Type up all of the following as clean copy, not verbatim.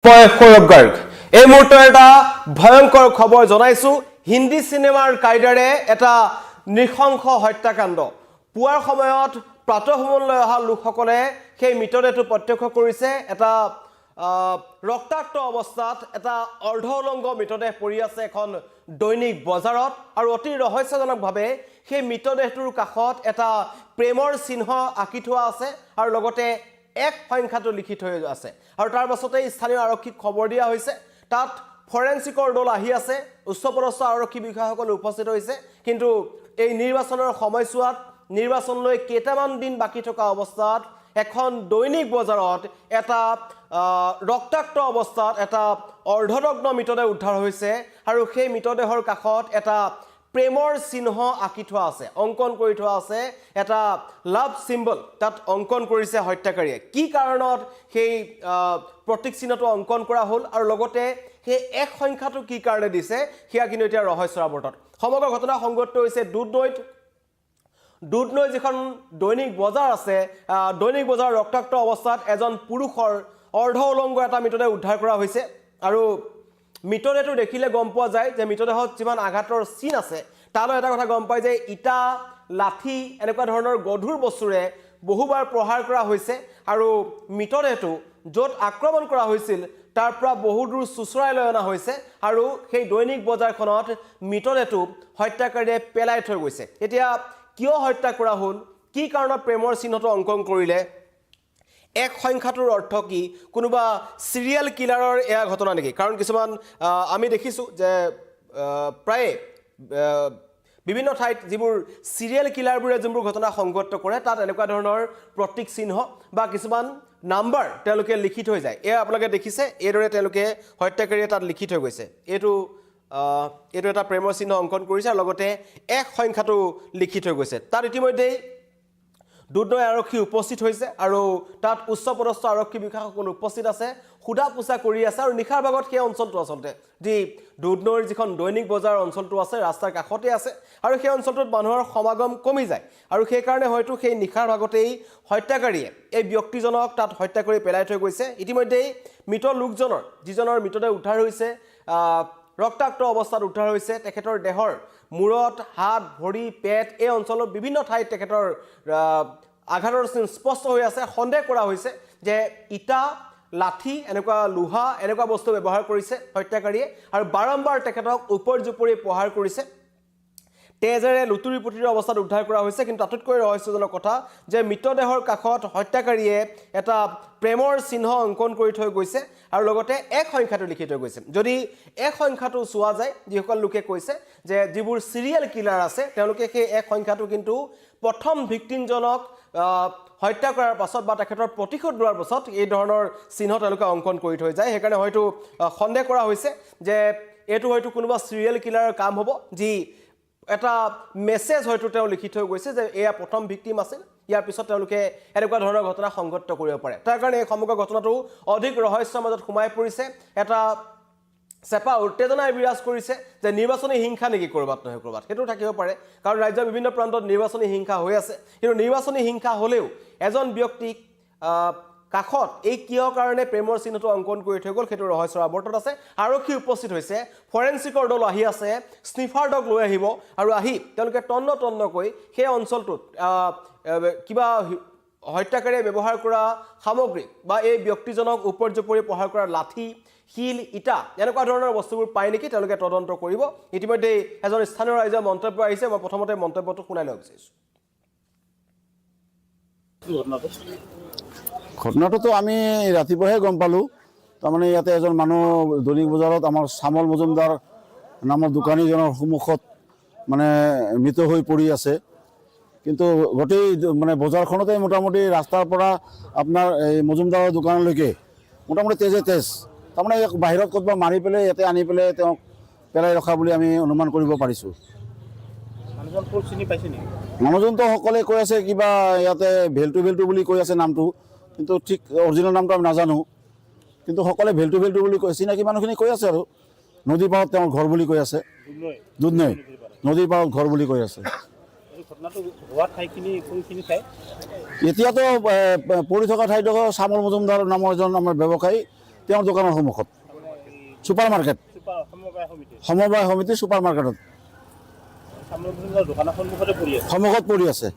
সৌৰভ গাৰ্গ এই মুহূৰ্তত এটা ভয়ংকৰ খবৰ জনাইছো হিন্দী সিনেমাৰ কাইদাৰে এটা নৃশংস হত্যাকাণ্ড পুৱাৰ সময়ত প্ৰাতঃভ্ৰমণলৈ অহা লোকসকলে সেই মৃতদেহটো প্ৰত্যক্ষ কৰিছে এটা ৰক্তাক্ত অৱস্থাত এটা অৰ্ধউলংগ মৃতদেহ পৰি আছে এখন দৈনিক বজাৰত আৰু অতি ৰহস্যজনকভাৱে সেই মৃতদেহটোৰ কাষত এটা প্ৰেমৰ চিহ্ন আঁকি থোৱা আছে আৰু লগতে এক সংখ্যাটো লিখি থৈ আছে আৰু তাৰ পাছতে স্থানীয় আৰক্ষীক খবৰ দিয়া হৈছে তাত ফৰেনচিকৰ দল আহি আছে উচ্চপদস্থ আৰক্ষী বিষয়াসকল উপস্থিত হৈছে কিন্তু এই নিৰ্বাচনৰ সময়ছোৱাত নিৰ্বাচনলৈ কেইটামান দিন বাকি থকা অৱস্থাত এখন দৈনিক বজাৰত এটা ৰক্তাক্ত অৱস্থাত এটা অৰ্ধদগ্ন মৃতদেহ উদ্ধাৰ হৈছে আৰু সেই মৃতদেহৰ কাষত এটা প্ৰেমৰ চিহ্ন আঁকি থোৱা আছে অংকন কৰি থোৱা আছে এটা লাভ সিম্বল তাত অংকন কৰিছে হত্যাকাৰীয়ে কি কাৰণত সেই প্ৰতীক চিহ্নটো অংকন কৰা হ'ল আৰু লগতে সেই এক সংখ্যাটো কি কাৰণে দিছে সেয়া কিন্তু এতিয়া ৰহস্যৰ আৱৰ্তত সমগ্ৰ ঘটনা সংঘটিত হৈছে দুধনৈ যিখন দৈনিক বজাৰ আছে দৈনিক বজাৰ ৰক্তাক্ত অৱস্থাত এজন পুৰুষৰ অৰ্ধ উলংগ এটা মৃতদেহ উদ্ধাৰ কৰা হৈছে আৰু মৃতদেহটো দেখিলে গম পোৱা যায় যে মৃতদেহত যিমান আঘাতৰ চিন আছে তালৈ এটা কথা গম পায় যে ইটা লাঠি এনেকুৱা ধৰণৰ গধুৰ বস্তুৰে বহুবাৰ প্ৰহাৰ কৰা হৈছে আৰু মৃতদেহটো য'ত আক্ৰমণ কৰা হৈছিল তাৰ পৰা বহু দূৰ চুচৰাই লৈ অনা হৈছে আৰু সেই দৈনিক বজাৰখনত মৃতদেহটো হত্যাকাৰীয়ে পেলাই থৈ গৈছে এতিয়া কিয় হত্যা কৰা হ'ল কি কাৰণত প্ৰেমৰ চিহ্নটো অংকন কৰিলে এক সংখ্যাটোৰ অৰ্থ কি কোনোবা সিৰিয়াল কিলাৰৰ এয়া ঘটনা নেকি কাৰণ কিছুমান আমি দেখিছো যে প্ৰায় বিভিন্ন ঠাইত যিবোৰ সিৰিয়াল কিলাৰবোৰে যিবোৰ ঘটনা সংঘটিত কৰে তাত এনেকুৱা ধৰণৰ প্ৰতীক চিহ্ন বা কিছুমান নাম্বাৰ তেওঁলোকে লিখি থৈ যায় এয়া আপোনালোকে দেখিছে এইদৰে তেওঁলোকে হত্যাকাৰীয়ে তাত লিখি থৈ গৈছে এইটো এটা প্ৰেমৰ চিহ্ন অংকন কৰিছে আৰু লগতে এক সংখ্যাটো লিখি থৈ গৈছে তাত ইতিমধ্যেই দুধনৈ আৰক্ষী উপস্থিত হৈছে আৰু তাত উচ্চপদস্থ আৰক্ষী বিষয়াসকল উপস্থিত আছে খুদা পোছা কৰি আছে আৰু নিশাৰ ভাগত সেই অঞ্চলটো আচলতে যি দুধনৈৰ যিখন দৈনিক বজাৰ অঞ্চলটো আছে ৰাস্তাৰ কাষতে আছে আৰু সেই অঞ্চলটোত মানুহৰ সমাগম কমি যায় আৰু সেই কাৰণে হয়তো সেই নিশাৰ ভাগতেই হত্যাকাৰীয়ে এই ব্যক্তিজনক তাত হত্যা কৰি পেলাই থৈ গৈছে ইতিমধ্যেই মৃত লোকজনৰ যিজনৰ মৃতদেহ উদ্ধাৰ হৈছে ৰক্তাক্ত অৱস্থাত উদ্ধাৰ হৈছে তেখেতৰ দেহৰ মূৰত হাত ভৰি পেট এই অঞ্চলৰ বিভিন্ন ঠাইত তেখেতৰ আঘাতৰ চিন স্পষ্ট হৈ আছে সন্দেহ কৰা হৈছে যে ইটা লাঠি এনেকুৱা লোহা এনেকুৱা বস্তু ব্যৱহাৰ কৰিছে হত্যাকাৰীয়ে আৰু বাৰম্বাৰ তেখেতক ওপৰজুপৰি প্ৰহাৰ কৰিছে তেজেৰে লুতুৰি পুতুৰি অৱস্থাত উদ্ধাৰ কৰা হৈছে কিন্তু আটাইতকৈ ৰহস্যজনক কথা যে মৃতদেহৰ কাষত হত্যাকাৰীয়ে এটা প্ৰেমৰ চিহ্ন অংকন কৰি থৈ গৈছে আৰু লগতে এক সংখ্যাটো লিখি থৈ গৈছে যদি এক সংখ্যাটো চোৱা যায় যিসকল লোকে কৈছে যে যিবোৰ সিৰিয়াল কিলাৰ আছে তেওঁলোকে সেই এক সংখ্যাটো কিন্তু প্ৰথম ভিক্টিমজনক হত্যা কৰাৰ পাছত বা তেখেতৰ প্ৰতিশোধ লোৱাৰ পাছত এই ধৰণৰ চিহ্ন তেওঁলোকে অংকন কৰি থৈ যায় সেইকাৰণে হয়তো সন্দেহ কৰা হৈছে যে এইটো হয়তো কোনোবা সিৰিয়াল কিলাৰৰ কাম হ'ব যি এটা মেছেজ হয়তো তেওঁ লিখি থৈ গৈছে যে এয়া প্ৰথম ভিক্টিম আছিল ইয়াৰ পিছত তেওঁলোকে এনেকুৱা ধৰণৰ ঘটনা সংঘটিত কৰিব পাৰে তাৰ কাৰণে এই সমগ্ৰ ঘটনাটো অধিক ৰহস্যৰ মাজত সোমাই পৰিছে এটা চেপা উত্তেজনাই বিৰাজ কৰিছে যে নিৰ্বাচনী হিংসা নেকি কৰবাত নহয় কৰবাত সেইটো থাকিব পাৰে কাৰণ ৰাজ্যৰ বিভিন্ন প্ৰান্তত নিৰ্বাচনী হিংসা হৈ আছে কিন্তু নিৰ্বাচনী হিংসা হ'লেও এজন ব্যক্তিক কাখত এই কিয় কাৰণে প্ৰেমৰ চিহ্নটো অংকন কৰি থৈ গ'ল সেইটো ৰহস্যৰ আৱৰ্তত আছে আৰক্ষী উপস্থিত হৈছে ফৰেনচিকৰ দল আহি আছে স্নিফাৰ ডগ লৈ আহিব আৰু আহি তেওঁলোকে তন্নকৈ সেই অঞ্চলটোত কিবা হত্যাকাৰীয়ে ব্যৱহাৰ কৰা সামগ্ৰী বা এই ব্যক্তিজনক ওপৰজুপৰি প্ৰহাৰ কৰা লাঠি শিল ইটা এনেকুৱা ধৰণৰ বস্তুবোৰ পায় নেকি তেওঁলোকে তদন্ত কৰিব ইতিমধ্যে এজন স্থানীয় ৰাইজৰ মন্তব্য আহিছে মই প্ৰথমতে মন্তব্যটো শুনাই ল'ব বিচাৰিছোঁ ঘটনাটোতো আমি ৰাতিপুৱাহে গম পালোঁ তাৰমানে ইয়াতে এজন মানুহ দৈনিক বজাৰত আমাৰ চামল মজুমদাৰ নামৰ দোকানীজনৰ সন্মুখত মানে মৃত হৈ পৰি আছে কিন্তু গোটেই মানে বজাৰখনতে মোটামুটি ৰাস্তাৰ পৰা আপোনাৰ এই মজুমদাৰৰ দোকানলৈকে মোটামুটি তেজ তাৰমানে বাহিৰত ক'ৰবাত মাৰি পেলাই ইয়াতে আনি পেলাই তেওঁক পেলাই ৰখা বুলি আমি অনুমান কৰিব পাৰিছোঁ মানুহজনতো সকলোৱে কৈ আছে কিবা ইয়াতে ভেলটু বুলি কৈ আছে নামটো কিন্তু ঠিক অৰিজিনেল নামটো আমি নাজানো কিন্তু সকলোৱে ভেলটু বুলি কৈ চিনাকি মানুহখিনি কৈ আছে আৰু নদীৰ পাৰত তেওঁৰ ঘৰ বুলি কৈ আছে দুধনৈ নদীৰ পাৰত ঘৰ বুলি কৈ আছে এতিয়াতো পৰি থকা ঠাইডোখৰ চামল মজুমদাৰ নামৰ এজন আমাৰ ব্যৱসায়ী তেওঁৰ দোকানৰ সন্মুখত ছুপাৰ মাৰ্কেট সমবায় সমিতি ছুপাৰ মাৰ্কেটত সন্মুখত পৰি আছে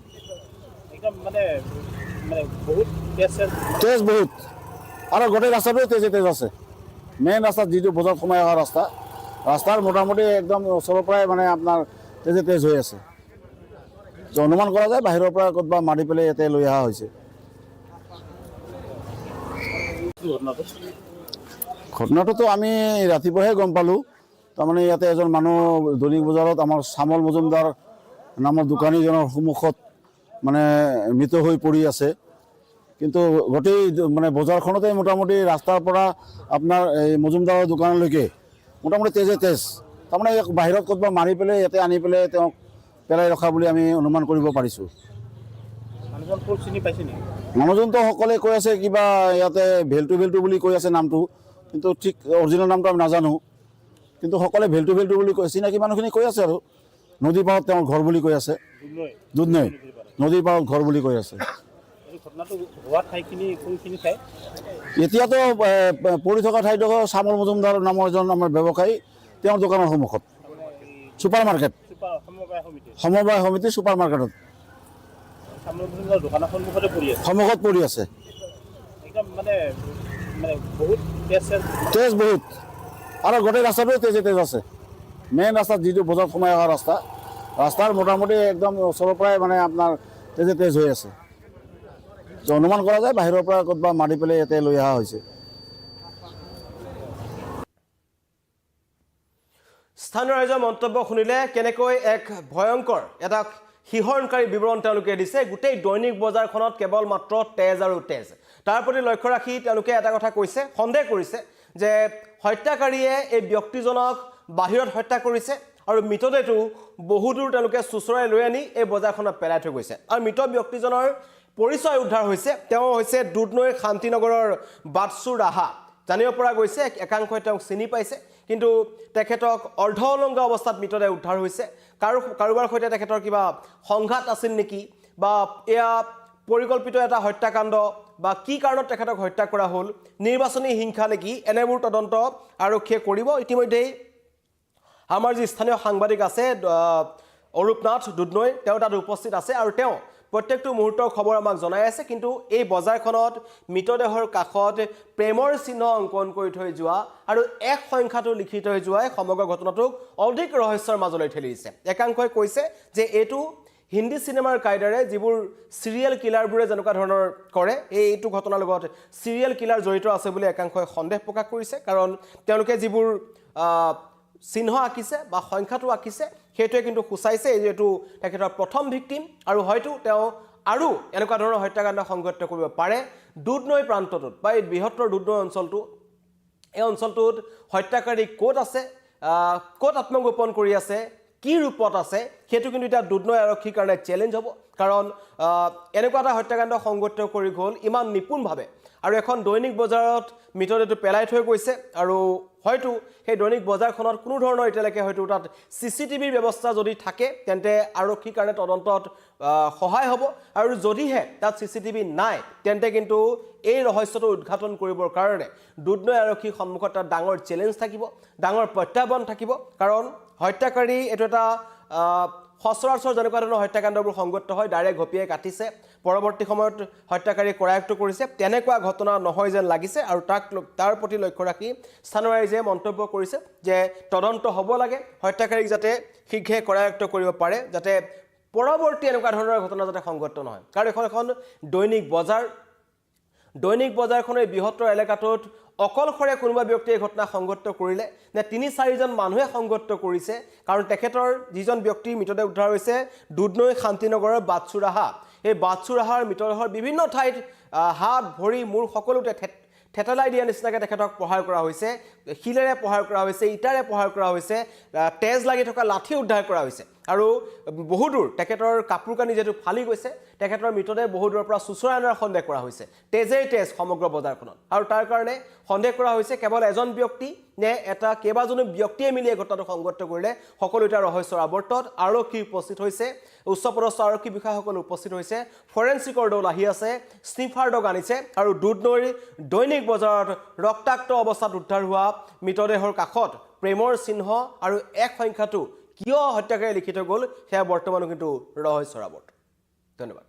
তেজ বহুত আৰু গোটেই ৰাস্তাটোৱে তেজ আছে মেইন ৰাস্তাত যিটো বজাৰত সোমাই অহা ৰাস্তাৰ মোটামুটি একদম ওচৰৰ পৰাই মানে আপোনাৰ তেজ হৈ আছে অনুমান কৰা যায় বাহিৰৰ পৰা ক'ৰবাত মাৰি পেলাই ইয়াতে লৈ অহা হৈছে ঘটনাটোতো আমি ৰাতিপুৱাহে গম পালোঁ তাৰমানে ইয়াতে এজন মানুহ দৈনিক বজাৰত আমাৰ চামল মজুমদাৰ নামৰ দোকানীজনৰ সন্মুখত মানে মৃত হৈ পৰি আছে কিন্তু গোটেই মানে বজাৰখনতে মোটামুটি ৰাস্তাৰ পৰা আপোনাৰ এই মজুমদাৰৰ দোকানলৈকে মোটামুটি তেজ তাৰমানে বাহিৰত ক'ৰবাত মাৰি পেলাই ইয়াতে আনি পেলাই তেওঁক পেলাই ৰখা বুলি আমি অনুমান কৰিব পাৰিছোঁ মানুহজনতো সকলোৱে কৈ আছে কিবা ইয়াতে ভেলটু বুলি কৈ আছে নামটো কিন্তু ঠিক অৰিজিনেল নামটো আমি নাজানো কিন্তু সকলোৱে ভেলটু বুলি কৈ চিনাকি মানুহখিনি কৈ আছে আৰু নদীৰ পাৰত তেওঁৰ ঘৰ বুলি কৈ আছে দুধনৈ নদীৰ পাৰত ঘৰ বুলি কৈ আছে এতিয়াতো পৰি থকা ঠাইডোখৰ চামল মজুমদাৰ নামৰ এজন আমাৰ ব্যৱসায়ী তেওঁৰ দোকানৰ সন্মুখত ছুপাৰ মাৰ্কেট সমবায় সমিতি ছুপাৰ মাৰ্কেটত সন্মুখত পৰি আছে তেজ বহুত আৰু গোটেই ৰাস্তাটোৱে তেজ আছে মেইন ৰাস্তাত যিটো বজাৰত সোমাই অহা ৰাস্তাৰ মোটামুটি একদম ওচৰৰ পৰাই মানে আপোনাৰ তেজ হৈ আছে অনুমান কৰা যায় বাহিৰৰ পৰা ক'ৰবাত মাৰি পেলাই ইয়াতে লৈ অহা হৈছে স্থানীয় ৰাইজৰ মন্তব্য শুনিলে কেনেকৈ এক ভয়ংকৰ এটা শিহৰণকাৰী বিৱৰণ তেওঁলোকে দিছে গোটেই দৈনিক বজাৰখনত কেৱল মাত্ৰ তেজ আৰু তেজ তাৰ প্ৰতি লক্ষ্য ৰাখি তেওঁলোকে এটা কথা কৈছে সন্দেহ কৰিছে যে হত্যাকাৰীয়ে এই ব্যক্তিজনক বাহিৰত হত্যা কৰিছে আৰু মৃতদেহটো বহুদূৰ তেওঁলোকে চুচৰাই লৈ আনি এই বজাৰখনত পেলাই থৈ গৈছে আৰু মৃত ব্যক্তিজনৰ পৰিচয় উদ্ধাৰ হৈছে তেওঁ হৈছে দুধনৈৰ শান্তিনগৰৰ বাটচু ৰাহা জানিব পৰা গৈছে একাংশই তেওঁক চিনি পাইছে কিন্তু তেখেতক অৰ্ধ অলংগ অৱস্থাত মৃতদেহ উদ্ধাৰ হৈছে কাৰোবাৰ সৈতে তেখেতৰ কিবা সংঘাত আছিল নেকি বা এয়া পৰিকল্পিত এটা হত্যাকাণ্ড বা কি কাৰণত তেখেতক হত্যা কৰা হ'ল নিৰ্বাচনী হিংসা নেকি এনেবোৰ তদন্ত আৰক্ষীয়ে কৰিব ইতিমধ্যেই আমাৰ যি স্থানীয় সাংবাদিক আছে অৰূপ নাথ দুধনৈ তেওঁ তাত উপস্থিত আছে আৰু তেওঁ প্ৰত্যেকটো মুহূৰ্তৰ খবৰ আমাক জনাই আছে কিন্তু এই বজাৰখনত মৃতদেহৰ কাষত প্ৰেমৰ চিহ্ন অংকন কৰি থৈ যোৱা আৰু এক সংখ্যাটো লিখি থৈ যোৱাই সমগ্ৰ ঘটনাটোক অধিক ৰহস্যৰ মাজলৈ ঠেলি দিছে একাংশই কৈছে যে এইটো হিন্দী চিনেমাৰ কায়দাৰে যিবোৰ চিৰিয়েল কিলাৰবোৰে যেনেকুৱা ধৰণৰ কৰে এইটো ঘটনাৰ লগত চিৰিয়েল কিলাৰ জড়িত আছে বুলি একাংশই সন্দেহ প্ৰকাশ কৰিছে কাৰণ তেওঁলোকে যিবোৰ চিহ্ন আঁকিছে বা সংখ্যাটো আঁকিছে সেইটোৱে কিন্তু সূচাইছে যে এইটো তেখেতৰ প্ৰথম ভিক্টিম আৰু হয়তো তেওঁ আৰু এনেকুৱা ধৰণৰ হত্যাকাণ্ড সংঘটিত কৰিব পাৰে দুধনৈ প্ৰান্তটোত বা এই বৃহত্তৰ দুধনৈ অঞ্চলটো এই অঞ্চলটোত হত্যাকাৰী ক'ত আছে ক'ত আত্মগোপন কৰি আছে কি ৰূপত আছে সেইটো কিন্তু এটা দুধনৈ আৰক্ষীৰ কাৰণে চ্যালেঞ্জ হ'ব কাৰণ এনেকুৱা এটা হত্যাকাণ্ড সংঘটিত কৰি গ'ল ইমান নিপুণভাৱে আৰু এখন দৈনিক বজাৰত মৃতদেহটো পেলাই থৈ গৈছে আৰু হয়তো সেই দৈনিক বজাৰখনত কোনো ধৰণৰ এতিয়ালৈকে হয়তো তাত CCTVৰ ব্যৱস্থা যদি থাকে তেন্তে আৰক্ষীৰ কাৰণে তদন্তত সহায় হ'ব আৰু যদিহে তাত CCTV নাই তেন্তে কিন্তু এই ৰহস্যটো উদ্ঘাটন কৰিবৰ কাৰণে দুধনৈ আৰক্ষীৰ সন্মুখত এটা ডাঙৰ চ্যালেঞ্জ থাকিব ডাঙৰ প্ৰত্যাহ্বান থাকিব কাৰণ হত্যাকাৰী এইটো এটা সচৰাচৰ যেনেকুৱা ধৰণৰ হত্যাকাণ্ডবোৰ সংঘটিত হয় ডাইৰেক্ট ঘপিয়াই কাটিছে পৰৱৰ্তী সময়ত হত্যাকাৰী কৰায়ত্ব কৰিছে তেনেকুৱা ঘটনা নহয় যেন লাগিছে আৰু তাৰ প্ৰতি লক্ষ্য ৰাখি স্থানীয় ৰাইজে মন্তব্য কৰিছে যে তদন্ত হ'ব লাগে হত্যাকাৰীক যাতে শীঘ্ৰে কৰায়ত্ব কৰিব পাৰে যাতে পৰৱৰ্তী এনেকুৱা ধৰণৰ ঘটনা যাতে সংঘটিত নহয় কাৰণ এখন দৈনিক বজাৰখনৰ বৃহত্তৰ এলেকাটোত অকলশৰে কোনোবা ব্যক্তিয়ে ঘটনা সংঘটিত কৰিলে নে ৩-৪জন মানুহে সংঘটিত কৰিছে কাৰণ তেখেতৰ যিজন ব্যক্তিৰ মৃতদেহ উদ্ধাৰ হৈছে দুধনৈ শান্তিনগৰৰ বাটচু ৰাহা এই বাটচু ৰাহাৰ মৃতদেহৰ বিভিন্ন ঠাইত হাত ভৰি মূৰ সকলোতে থেতেলাই দিয়া নিচিনাকৈ তেখেতক প্ৰহাৰ কৰা হৈছে শিলেৰে প্ৰহাৰ কৰা হৈছে ইটাৰে প্ৰহাৰ কৰা হৈছে তেজ লাগি থকা লাঠি উদ্ধাৰ কৰা হৈছে আৰু বহুদূৰ তেখেতৰ কাপোৰ কানি যেটো ফালি গৈছে তেখেতৰ মৃতদেহ বহুদূৰৰ পৰা চুচৰাই অনাৰ সন্দেহ কৰা হৈছে তেজেই তেজ সমগ্ৰ বজাৰখনত আৰু তাৰ কাৰণে সন্দেহ কৰা হৈছে কেৱল এজন ব্যক্তি নে এটা কেইবাজনো ব্যক্তিয়ে মিলি এই ঘটনাটো সংঘটিত কৰিলে সকলো এটা ৰহস্যৰ আৱৰ্তত আৰক্ষী উপস্থিত হৈছে উচ্চপদস্থ আৰক্ষী বিষয়াসকল উপস্থিত হৈছে ফৰেনচিকৰ দল আহি আছে স্নিফাৰ ডগ আনিছে আৰু দুধনৈৰ দৈনিক বজাৰত ৰক্তাক্ত অৱস্থাত উদ্ধাৰ হোৱা মৃতদেহৰ কাষত প্ৰেমৰ চিহ্ন আৰু এক সংখ্যাটো কিয় হত্যাকাৰী লিখি থৈ গ'ল সেয়া বৰ্তমানো কিন্তু ৰহস্যৰ আৱৰ্ত ধন্যবাদ